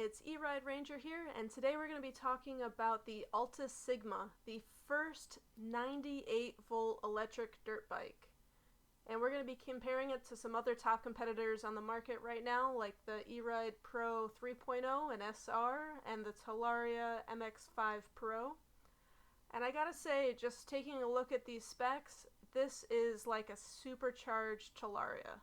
it's Eride Ranger here, and today we're going to be talking about the Altis Sigma, the first 98 volt electric dirt bike. And we're going to be comparing it to some other top competitors on the market right now, like the Eride Pro 3.0 and SR, and the Talaria MX5 Pro. And I gotta say, just taking a look at these specs, this is like a supercharged Talaria.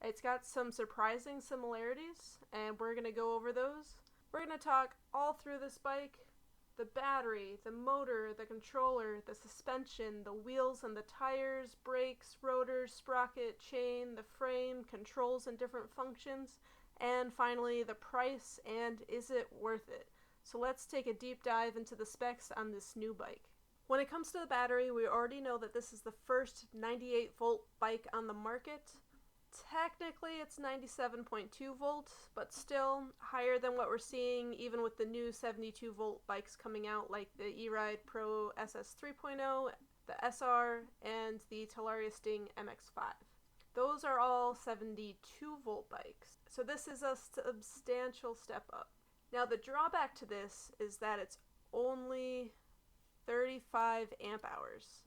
It's got some surprising similarities, and we're going to go over those. We're going to talk all through this bike: the battery, the motor, the controller, the suspension, the wheels and the tires, brakes, rotors, sprocket, chain, the frame, controls and different functions, and finally the price and is it worth it. So let's take a deep dive into the specs on this new bike. When it comes to the battery, we already know that this is the first 98 volt bike on the market. Technically it's 97.2 volts, but still higher than what we're seeing even with the new 72 volt bikes coming out, like the Eride Pro SS 3.0, the SR, and the Talaria Sting MX5. Those are all 72 volt bikes, so this is a substantial step up. Now the drawback to this is that it's only 35 amp hours.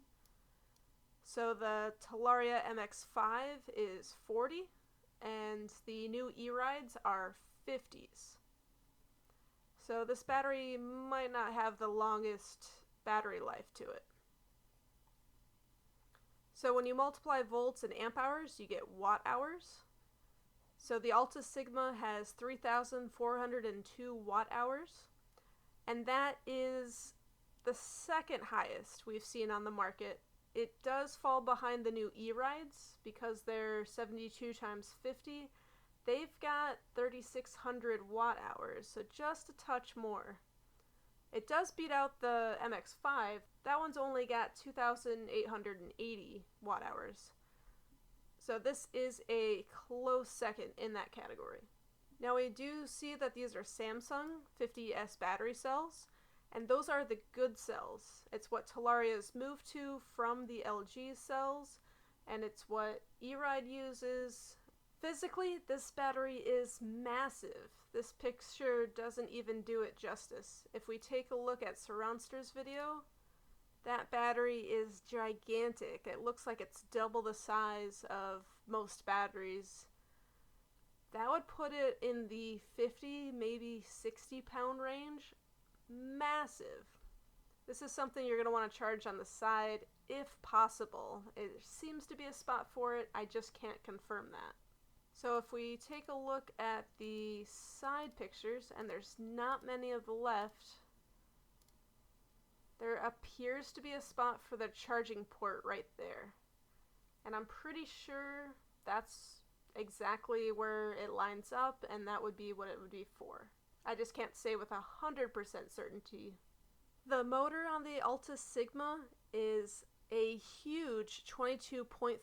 So the Talaria MX5 is 40, and the new Erides are 50s. So this battery might not have the longest battery life to it. So when you multiply volts and amp hours, you get watt hours. So the Altis Sigma has 3,402 watt hours, and that is the second highest we've seen on the market. It does fall behind the new Erides because they're 72 times 50. They've got 3,600 watt hours, so just a touch more. It does beat out the MX5. That one's only got 2,880 watt hours. So this is a close second in that category. Now we do see that these are Samsung 50S battery cells, and those are the good cells. It's what Talaria's moved to from the LG cells, and it's what Eride uses. Physically, this battery is massive. This picture doesn't even do it justice. If we take a look at Surronster's video, that battery is gigantic. It looks like it's double the size of most batteries. That would put it in the 50, maybe 60 pound range. Massive. This is something you're going to want to charge on the side if possible. It seems to be a spot for it, I just can't confirm that. So if we take a look at the side pictures, and there's not many of the left, there appears to be a spot for the charging port right there. And I'm pretty sure that's exactly where it lines up, and that would be what it would be for. I just can't say with 100% certainty. The motor on the Altis Sigma is a huge 22.5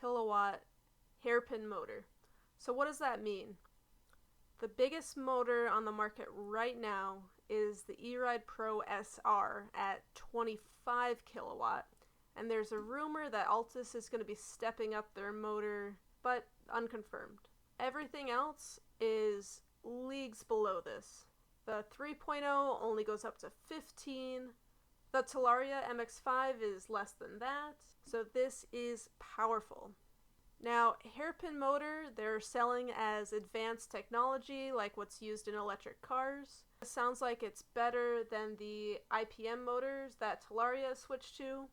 kilowatt hairpin motor. So what does that mean? The biggest motor on the market right now is the Eride Pro SR at 25 kilowatt, and there's a rumor that Altis is going to be stepping up their motor, but unconfirmed. Everything else is leagues below this. The 3.0 only goes up to 15. The Talaria MX5 is less than that. So this is powerful. Now, hairpin motor, they're selling as advanced technology, like what's used in electric cars. It sounds like it's better than the IPM motors that Talaria switched to,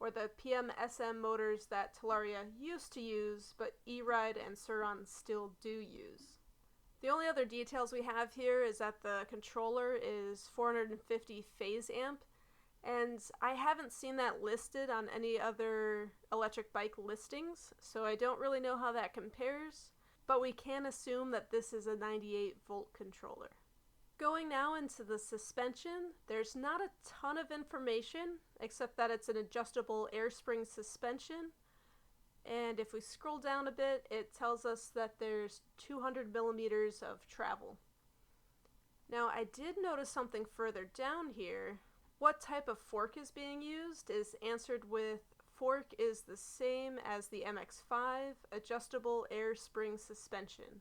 or the PM-SM motors that Talaria used to use, but Eride and Surron still do use. The only other details we have here is that the controller is 450 phase amp, and I haven't seen that listed on any other electric bike listings, so I don't really know how that compares, but we can assume that this is a 98 volt controller. Going now into the suspension, there's not a ton of information, except that it's an adjustable air spring suspension. And if we scroll down a bit, it tells us that there's 200 millimeters of travel. Now, I did notice something further down here. What type of fork is being used is answered with fork is the same as the MX5, adjustable air spring suspension.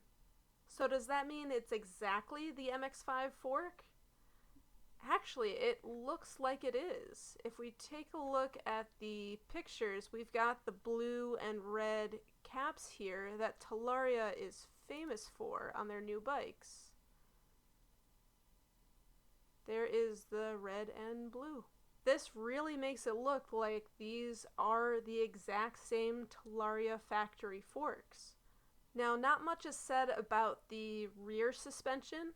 So does that mean it's exactly the MX-5 fork? Actually, it looks like it is. If we take a look at the pictures, we've got the blue and red caps here that Talaria is famous for on their new bikes. There is the red and blue. This really makes it look like these are the exact same Talaria factory forks. Now, not much is said about the rear suspension.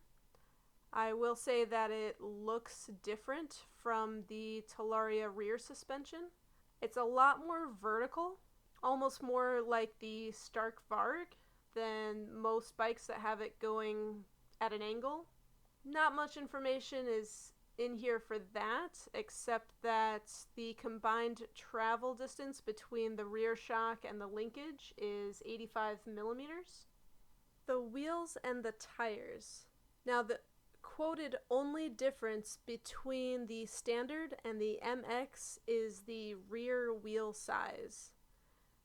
I will say that it looks different from the Talaria rear suspension. It's a lot more vertical, almost more like the Stark Varg than most bikes that have it going at an angle. Not much information is in here for that, except that the combined travel distance between the rear shock and the linkage is 85 millimeters. The wheels and the tires. Now, the quoted only difference between the standard and the MX is the rear wheel size.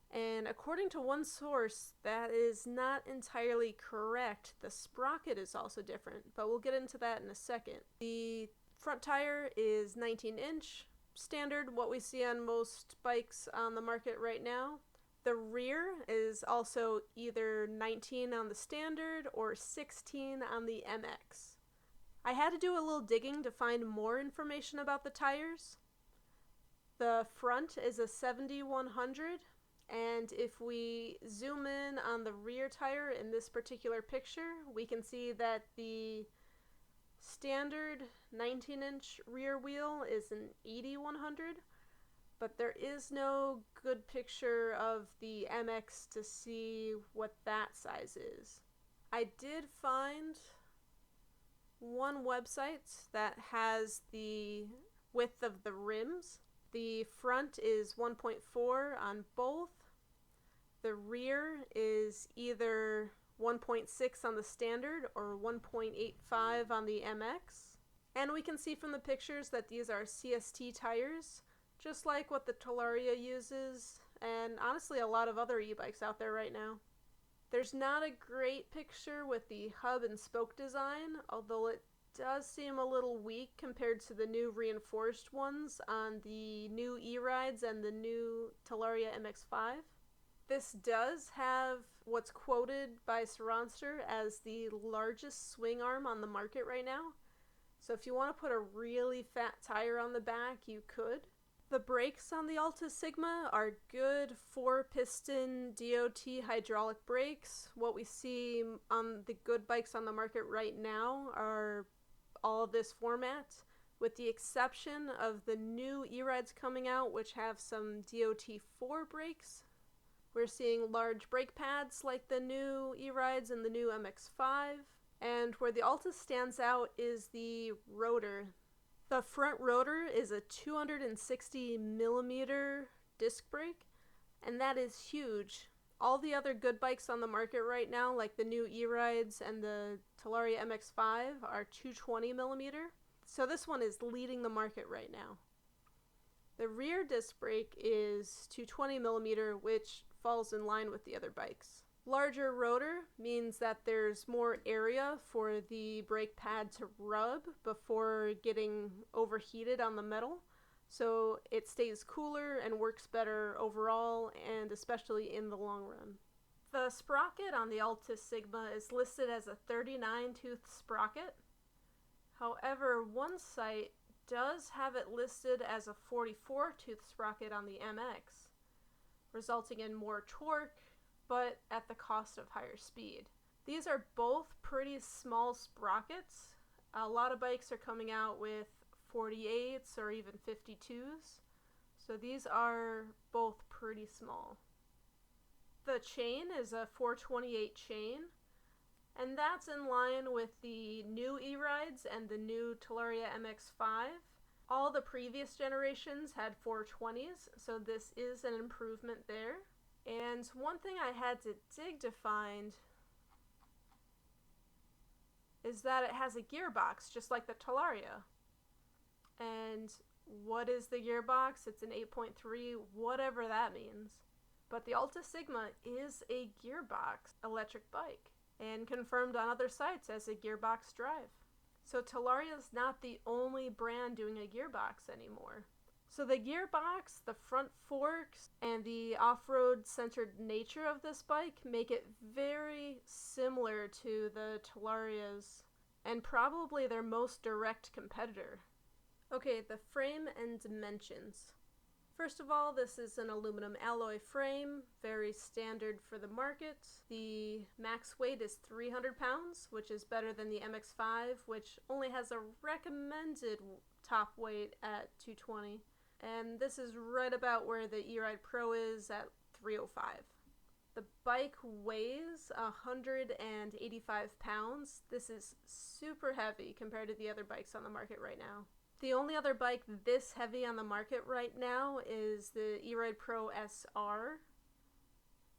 And according to one source, that is not entirely correct. The sprocket is also different, but we'll get into that in a second. The front tire is 19-inch, standard, what we see on most bikes on the market right now. The rear is also either 19 on the standard or 16 on the MX. I had to do a little digging to find more information about the tires. The front is a 7100, and if we zoom in on the rear tire in this particular picture, we can see that the standard 19-inch rear wheel is an 8100, but there is no good picture of the MX to see what that size is. I did find one website that has the width of the rims. The front is 1.4 on both. The rear is either 1.6 on the standard or 1.85 on the MX. And we can see from the pictures that these are CST tires, just like what the Talaria uses, and honestly a lot of other e-bikes out there right now. There's not a great picture with the hub and spoke design, although it does seem a little weak compared to the new reinforced ones on the new Erides and the new Talaria MX-5. This does have what's quoted by Surronster as the largest swing arm on the market right now. So if you want to put a really fat tire on the back, you could. The brakes on the Altis Sigma are good 4-piston DOT hydraulic brakes. What we see on the good bikes on the market right now are all of this format, with the exception of the new Erides coming out, which have some DOT4 brakes. We're seeing large brake pads like the new Erides and the new MX-5. And where the Altis stands out is the rotor. The front rotor is a 260 millimeter disc brake, and that is huge. All the other good bikes on the market right now, like the new Erides and the Talaria MX-5, are 220 millimeter. So this one is leading the market right now. The rear disc brake is 220 millimeter, which falls in line with the other bikes. Larger rotor means that there's more area for the brake pad to rub before getting overheated on the metal, so it stays cooler and works better overall, and especially in the long run. The sprocket on the Altis Sigma is listed as a 39-tooth sprocket. However, one site does have it listed as a 44-tooth sprocket on the MX, resulting in more torque, but at the cost of higher speed. These are both pretty small sprockets. A lot of bikes are coming out with 48s or even 52s, so these are both pretty small. The chain is a 428 chain, and that's in line with the new Erides and the new Talaria MX-5. All the previous generations had 420s, so this is an improvement there. And one thing I had to dig to find is that it has a gearbox, just like the Talaria. And what is the gearbox? It's an 8.3, whatever that means. But the Altis Sigma is a gearbox electric bike. and confirmed on other sites as a gearbox drive. So Talaria is not the only brand doing a gearbox anymore. So the gearbox, the front forks, and the off-road centered nature of this bike make it very similar to the Talaria's, and probably their most direct competitor. Okay, the frame and dimensions. First of all, this is an aluminum alloy frame, very standard for the market. The max weight is 300 pounds, which is better than the MX-5, which only has a recommended top weight at 220. And this is right about where the Eride Pro is at 305. The bike weighs 185 pounds. This is super heavy compared to the other bikes on the market right now. The only other bike this heavy on the market right now is the Eride Pro SR.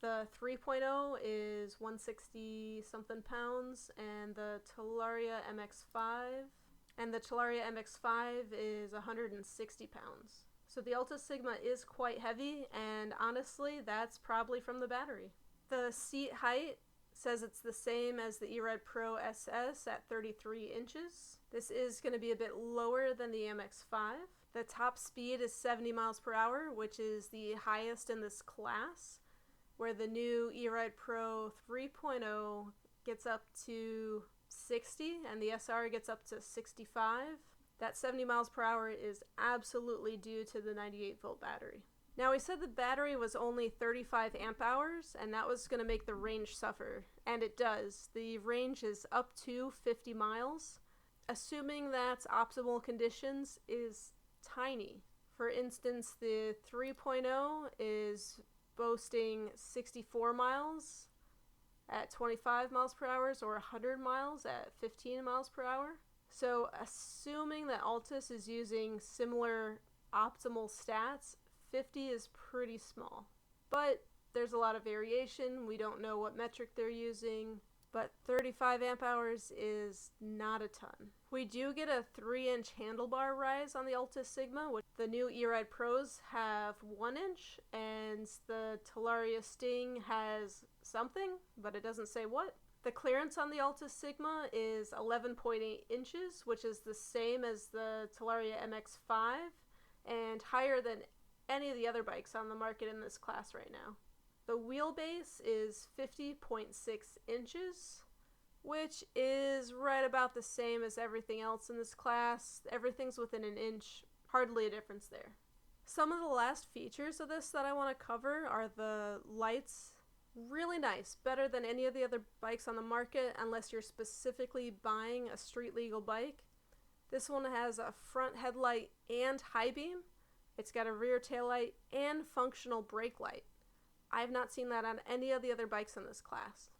The 3.0 is 160 something pounds, and the Talaria MX-5 is 160 pounds. So the Altis Sigma is quite heavy, and honestly, that's probably from the battery. The seat height says it's the same as the Eride Pro SS at 33 inches. This is going to be a bit lower than the MX-5. The top speed is 70 miles per hour, which is the highest in this class, where the new Eride Pro 3.0 gets up to 60 and the SR gets up to 65. That 70 miles per hour is absolutely due to the 98-volt battery. Now, we said the battery was only 35 amp hours, and that was going to make the range suffer, and it does. The range is up to 50 miles. Assuming that's optimal conditions is tiny. For instance, the 3.0 is boasting 64 miles at 25 miles per hour or 100 miles at 15 miles per hour. So assuming that Altis is using similar optimal stats, 50 is pretty small. But there's a lot of variation. We don't know what metric they're using, but 35 amp hours is not a ton. We do get a 3-inch handlebar rise on the Altis Sigma, which the new Eride Pros have 1 inch, and the Talaria Sting has something, but it doesn't say what. The clearance on the Altis Sigma is 11.8 inches, which is the same as the Talaria MX-5, and higher than any of the other bikes on the market in this class right now. The wheelbase is 50.6 inches, which is right about the same as everything else in this class. Everything's within an inch, hardly a difference there. Some of the last features of this that I want to cover are the lights. Really nice, better than any of the other bikes on the market unless you're specifically buying a street legal bike. This one has a front headlight and high beam. It's got a rear taillight and functional brake light. I've not seen that on any of the other bikes in this class.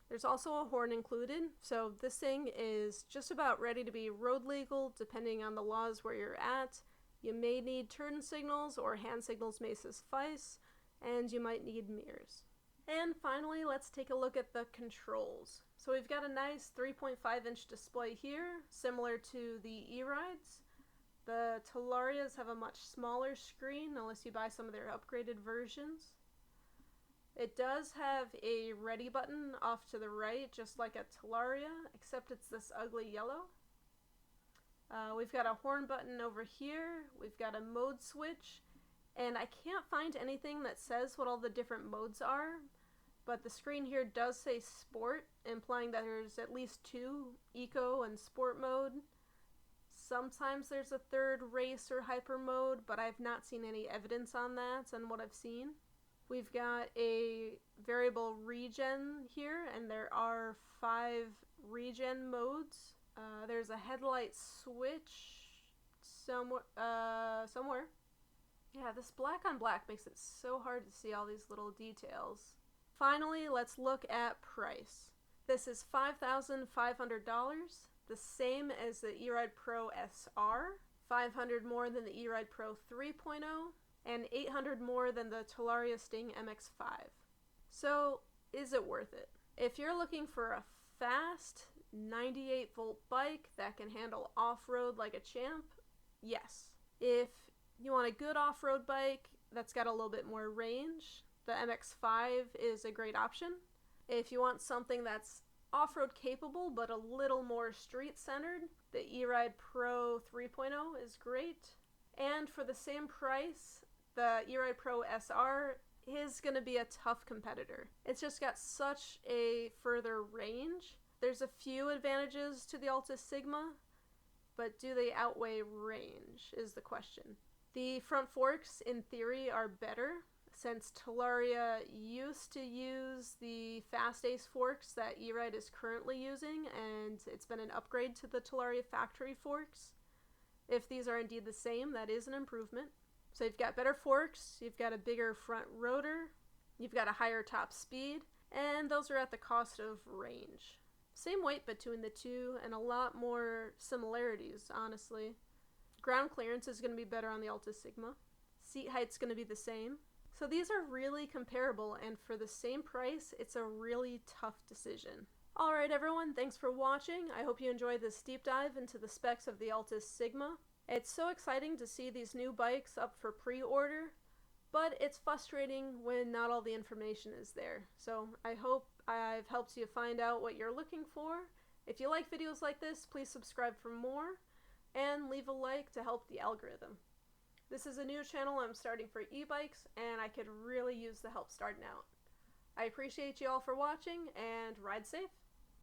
There's also a horn included, so this thing is just about ready to be road legal depending on the laws where you're at. You may need turn signals or hand signals may suffice, and you might need mirrors. And finally, let's take a look at the controls. So we've got a nice 3.5-inch display here, similar to the Erides. The Talarias have a much smaller screen, unless you buy some of their upgraded versions. It does have a ready button off to the right, just like a Talaria, except it's this ugly yellow. We've got a horn button over here. We've got a mode switch, and I can't find anything that says what all the different modes are, but the screen here does say Sport, implying that there's at least 2 Eco and Sport mode. Sometimes there's a third Race or Hyper mode, but I've not seen any evidence on that and what I've seen. We've got a variable regen here, and there are 5 regen modes. There's a headlight switch somewhere. Yeah, this black on black makes it so hard to see all these little details. Finally, let's look at price. This is $5,500, the same as the Eride Pro SR, $500 more than the Eride Pro 3.0, and $800 more than the Talaria Sting MX-5. So, is it worth it? If you're looking for a fast 98-volt bike that can handle off-road like a champ, yes. If you want a good off-road bike that's got a little bit more range, the MX-5 is a great option. If you want something that's off-road capable, but a little more street-centered, the Eride Pro 3.0 is great. And for the same price, the Eride Pro SR is going to be a tough competitor. It's just got such a further range. There's a few advantages to the Altis Sigma, but do they outweigh range is the question. The front forks, in theory, are better, since Talaria used to use the Fast Ace forks that Eride is currently using, and it's been an upgrade to the Talaria factory forks. If these are indeed the same, that is an improvement. So you've got better forks, you've got a bigger front rotor, you've got a higher top speed, and those are at the cost of range. Same weight between the two, and a lot more similarities, honestly. Ground clearance is going to be better on the Altis Sigma. Seat height's going to be the same. So these are really comparable, and for the same price, it's a really tough decision. Alright everyone, thanks for watching. I hope you enjoyed this deep dive into the specs of the Altis Sigma. It's so exciting to see these new bikes up for pre-order, but it's frustrating when not all the information is there. So I hope I've helped you find out what you're looking for. If you like videos like this, please subscribe for more, and leave a like to help the algorithm. This is a new channel I'm starting for e-bikes, and I could really use the help starting out. I appreciate you all for watching, and ride safe!